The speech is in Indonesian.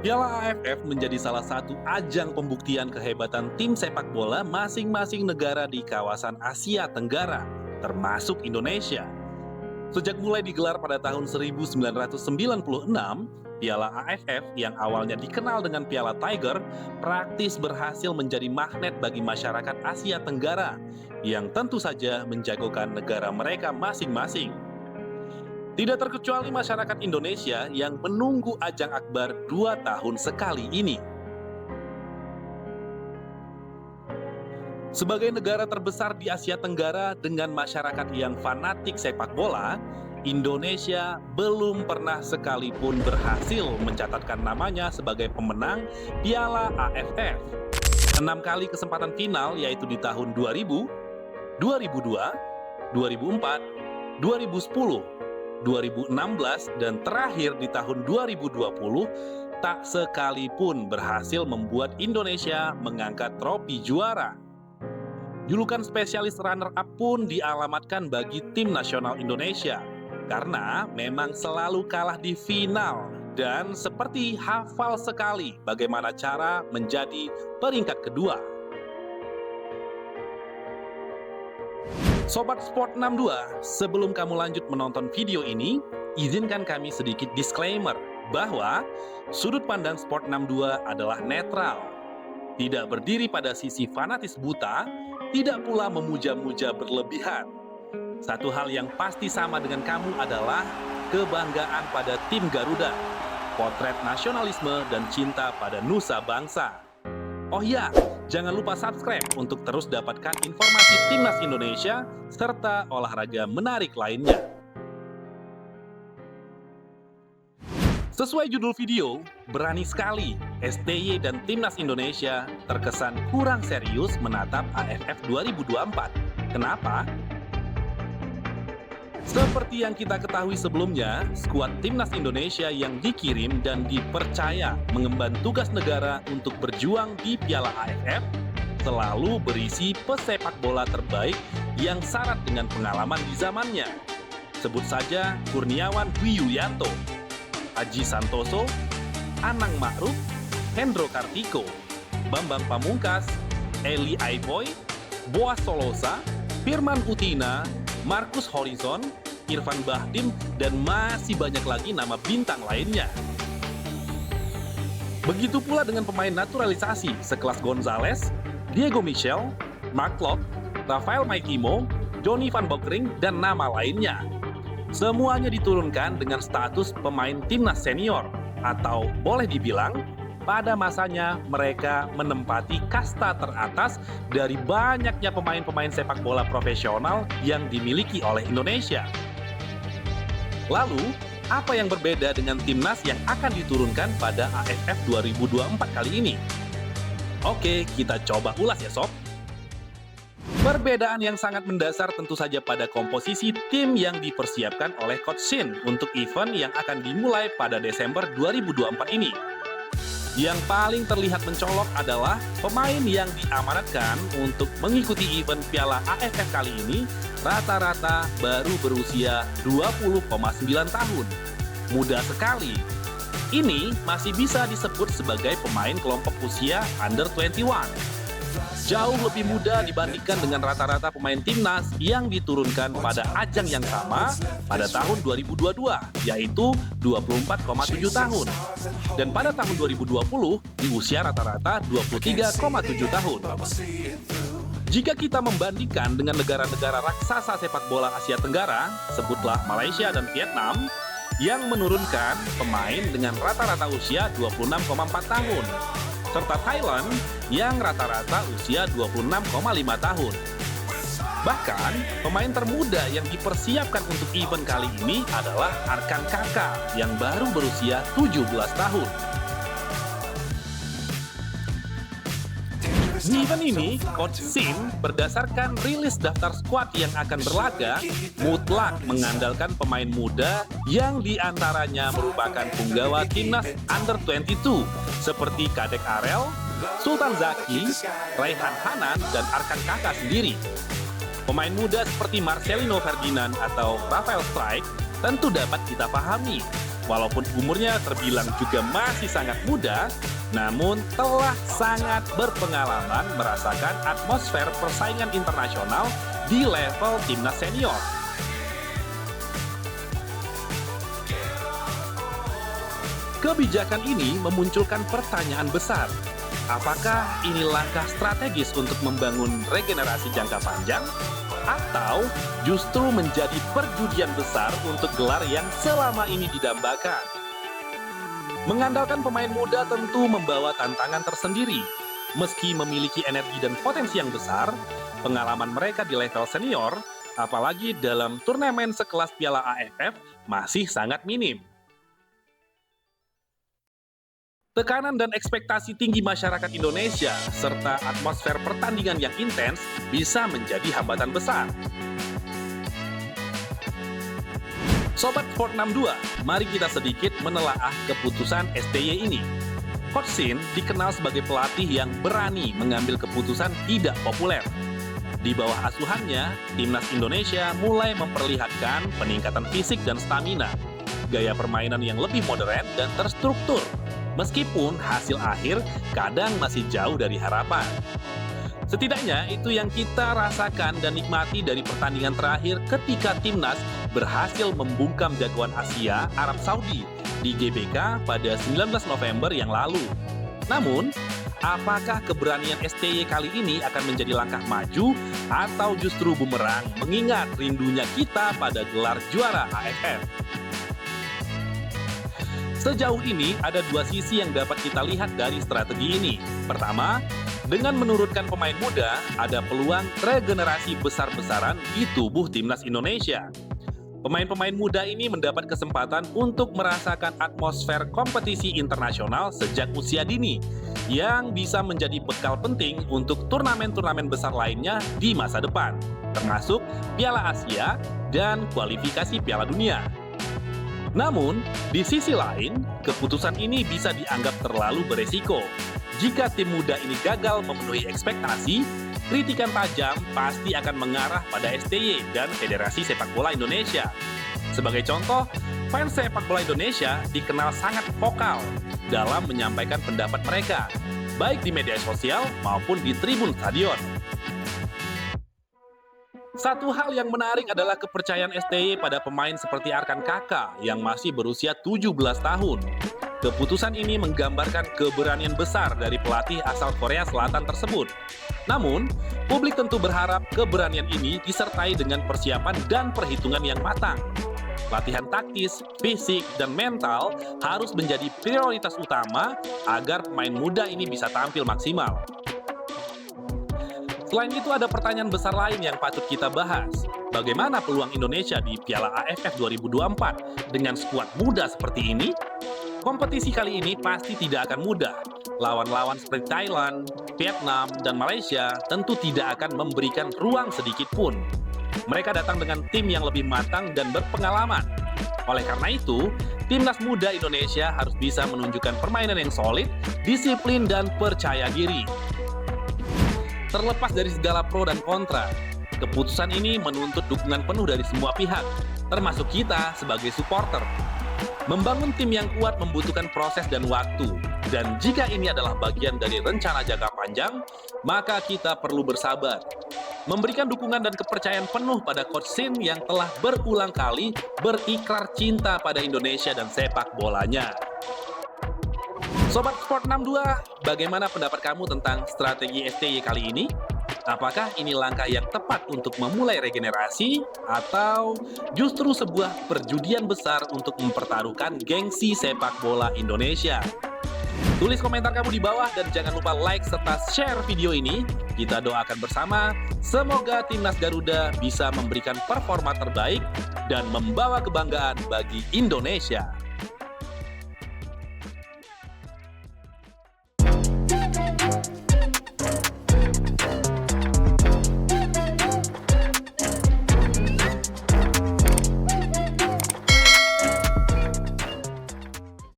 Piala AFF menjadi salah satu ajang pembuktian kehebatan tim sepak bola masing-masing negara di kawasan Asia Tenggara, termasuk Indonesia. Sejak mulai digelar pada tahun 1996, Piala AFF yang awalnya dikenal dengan Piala Tiger praktis berhasil menjadi magnet bagi masyarakat Asia Tenggara yang tentu saja menjagokan negara mereka masing-masing. Tidak terkecuali masyarakat Indonesia yang menunggu ajang akbar 2 tahun sekali ini. Sebagai negara terbesar di Asia Tenggara dengan masyarakat yang fanatik sepak bola, Indonesia belum pernah sekalipun berhasil mencatatkan namanya sebagai pemenang Piala AFF. 6 kali kesempatan final yaitu di tahun 2000, 2002, 2004, 2010, 2016, dan terakhir di tahun 2020, tak sekalipun berhasil membuat Indonesia mengangkat trofi juara. Julukan spesialis runner-up pun dialamatkan bagi tim nasional Indonesia, karena memang selalu kalah di final dan seperti hafal sekali bagaimana cara menjadi peringkat kedua. Sobat Sport 62, sebelum kamu lanjut menonton video ini, izinkan kami sedikit disclaimer bahwa sudut pandang Sport 62 adalah netral, tidak berdiri pada sisi fanatis buta, tidak pula memuja-muja berlebihan. Satu hal yang pasti sama dengan kamu adalah kebanggaan pada tim Garuda, potret nasionalisme dan cinta pada nusa bangsa. Oh ya, jangan lupa subscribe untuk terus dapatkan informasi Timnas Indonesia serta olahraga menarik lainnya. Sesuai judul video, berani sekali STY dan Timnas Indonesia terkesan kurang serius menatap AFF 2024. Kenapa? Seperti yang kita ketahui sebelumnya, skuad Timnas Indonesia yang dikirim dan dipercaya mengemban tugas negara untuk berjuang di Piala AFF selalu berisi pesepak bola terbaik yang syarat dengan pengalaman di zamannya. Sebut saja Kurniawan Dwi Yulianto, Aji Santoso, Anang Ma'ruf, Hendro Kartiko, Bambang Pamungkas, Eli Aiboy, Boas Solosa, Firman Utina, Marcus Horizon, Irfan Bahdim, dan masih banyak lagi nama bintang lainnya. Begitu pula dengan pemain naturalisasi sekelas Gonzalez, Diego Michel, Mark Klok, Rafael Maikimo, Johnny Van Bokering, dan nama lainnya. Semuanya diturunkan dengan status pemain timnas senior, atau boleh dibilang pada masanya mereka menempati kasta teratas dari banyaknya pemain-pemain sepak bola profesional yang dimiliki oleh Indonesia. Lalu, apa yang berbeda dengan timnas yang akan diturunkan pada AFF 2024 kali ini? Oke, kita coba ulas ya sob. Perbedaan yang sangat mendasar tentu saja pada komposisi tim yang dipersiapkan oleh Coach Shin untuk event yang akan dimulai pada Desember 2024 ini. Yang paling terlihat mencolok adalah pemain yang diamanatkan untuk mengikuti event Piala AFF kali ini rata-rata baru berusia 20,9 tahun. Muda sekali. Ini masih bisa disebut sebagai pemain kelompok usia under 21. Jauh lebih muda dibandingkan dengan rata-rata pemain timnas yang diturunkan pada ajang yang sama pada tahun 2022, yaitu 24,7 tahun. Dan pada tahun 2020 di usia rata-rata 23,7 tahun. Jika kita membandingkan dengan negara-negara raksasa sepak bola Asia Tenggara, sebutlah Malaysia dan Vietnam, yang menurunkan pemain dengan rata-rata usia 26,4 tahun. Serta Thailand yang rata-rata usia 26,5 tahun. Bahkan, pemain termuda yang dipersiapkan untuk event kali ini adalah Arkan Kaka yang baru berusia 17 tahun. Di event ini, Coach Shin berdasarkan rilis daftar skuad yang akan berlaga, mutlak mengandalkan pemain muda yang diantaranya merupakan punggawa timnas Under 22 seperti Kadek Arel, Sultan Zaki, Raihan Hanan, dan Arkan Kaka sendiri. Pemain muda seperti Marcelino Ferdinand atau Rafael Strijk tentu dapat kita pahami. Walaupun umurnya terbilang juga masih sangat muda, namun telah sangat berpengalaman merasakan atmosfer persaingan internasional di level timnas senior. Kebijakan ini memunculkan pertanyaan besar. Apakah ini langkah strategis untuk membangun regenerasi jangka panjang? Atau justru menjadi perjudian besar untuk gelar yang selama ini didambakan? Mengandalkan pemain muda tentu membawa tantangan tersendiri. Meski memiliki energi dan potensi yang besar, pengalaman mereka di level senior, apalagi dalam turnamen sekelas Piala AFF, masih sangat minim. Tekanan dan ekspektasi tinggi masyarakat Indonesia, serta atmosfer pertandingan yang intens, bisa menjadi hambatan besar. Sobat Sport 62, mari kita sedikit menelaah keputusan STY ini. Coach Shin dikenal sebagai pelatih yang berani mengambil keputusan tidak populer. Di bawah asuhannya, timnas Indonesia mulai memperlihatkan peningkatan fisik dan stamina, gaya permainan yang lebih modern dan terstruktur, meskipun hasil akhir kadang masih jauh dari harapan. Setidaknya itu yang kita rasakan dan nikmati dari pertandingan terakhir ketika timnas berhasil membungkam jagoan Asia, Arab Saudi, di GBK pada 19 November yang lalu. Namun, apakah keberanian STY kali ini akan menjadi langkah maju atau justru bumerang mengingat rindunya kita pada gelar juara AFF? Sejauh ini, ada dua sisi yang dapat kita lihat dari strategi ini. Pertama, dengan menurunkan pemain muda, ada peluang regenerasi besar-besaran di tubuh timnas Indonesia. Pemain-pemain muda ini mendapat kesempatan untuk merasakan atmosfer kompetisi internasional sejak usia dini, yang bisa menjadi bekal penting untuk turnamen-turnamen besar lainnya di masa depan, termasuk Piala Asia dan kualifikasi Piala Dunia. Namun, di sisi lain, keputusan ini bisa dianggap terlalu beresiko. Jika tim muda ini gagal memenuhi ekspektasi, kritikan tajam pasti akan mengarah pada STY dan Federasi Sepak Bola Indonesia. Sebagai contoh, fans sepak bola Indonesia dikenal sangat vokal dalam menyampaikan pendapat mereka, baik di media sosial maupun di tribun stadion. Satu hal yang menarik adalah kepercayaan STY pada pemain seperti Arkan Kaka yang masih berusia 17 tahun. Keputusan ini menggambarkan keberanian besar dari pelatih asal Korea Selatan tersebut. Namun, publik tentu berharap keberanian ini disertai dengan persiapan dan perhitungan yang matang. Latihan taktis, fisik, dan mental harus menjadi prioritas utama agar pemain muda ini bisa tampil maksimal. Selain itu, ada pertanyaan besar lain yang patut kita bahas. Bagaimana peluang Indonesia di Piala AFF 2024 dengan skuad muda seperti ini? Kompetisi kali ini pasti tidak akan mudah. Lawan-lawan seperti Thailand, Vietnam, dan Malaysia tentu tidak akan memberikan ruang sedikit pun. Mereka datang dengan tim yang lebih matang dan berpengalaman. Oleh karena itu, timnas muda Indonesia harus bisa menunjukkan permainan yang solid, disiplin, dan percaya diri. Terlepas dari segala pro dan kontra, keputusan ini menuntut dukungan penuh dari semua pihak, termasuk kita sebagai supporter. Membangun tim yang kuat membutuhkan proses dan waktu, dan jika ini adalah bagian dari rencana jangka panjang, maka kita perlu bersabar. Memberikan dukungan dan kepercayaan penuh pada Coach Shin yang telah berulang kali berikrar cinta pada Indonesia dan sepak bolanya. Sobat Sport 62, bagaimana pendapat kamu tentang strategi STY kali ini? Apakah ini langkah yang tepat untuk memulai regenerasi atau justru sebuah perjudian besar untuk mempertaruhkan gengsi sepak bola Indonesia? Tulis komentar kamu di bawah dan jangan lupa like serta share video ini. Kita doakan bersama, semoga timnas Garuda bisa memberikan performa terbaik dan membawa kebanggaan bagi Indonesia.